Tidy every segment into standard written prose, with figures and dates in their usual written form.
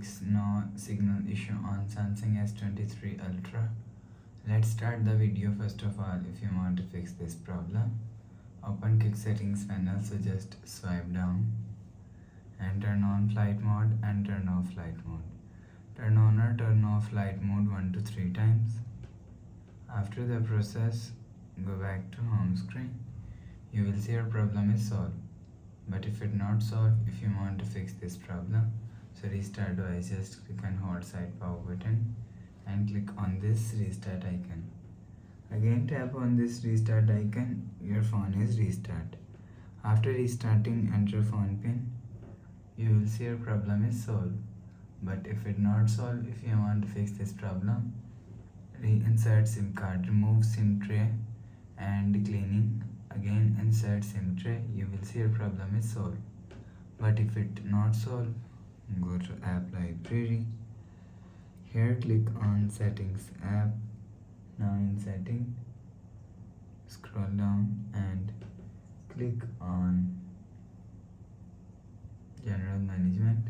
fix no signal issue on Samsung S23 Ultra. Let's start the video. First of all, if you want to fix this problem, open quick settings panel, so just swipe down and turn on flight mode and turn off flight mode. Turn on or turn off flight mode 1 to 3 times. After the process, go back to home screen. You will see your problem is solved. But if it not solved, if you want to fix this problem, so restart device, just click on hot side power button and click on this restart icon. Again tap on this restart icon, your phone is restart. After restarting, enter phone pin. You will see your problem is solved. But if it not solved, if you want to fix this problem, reinsert SIM card, remove SIM tray and cleaning. Again insert SIM tray, you will see your problem is solved. But if it not solved, go to app library. Here click on settings app. Now in setting, scroll down and click on general management.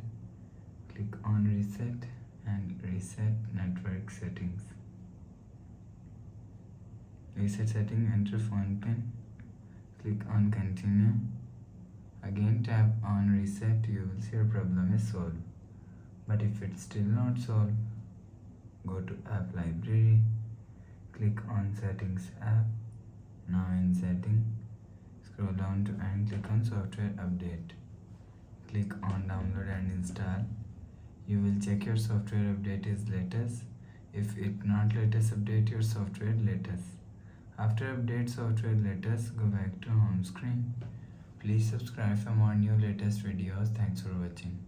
Click on reset and reset network settings. Reset setting, enter phone pin. Click on continue. Again tap on reset, you will see your problem is solved. But if it's still not solved, go to app library. Click on settings app. Now in setting, scroll down to and click on software update. Click on download and install. You will check your software update is latest. If it not latest, update your software latest. After update software latest, go back to home screen. Please subscribe for more new latest videos. Thanks for watching.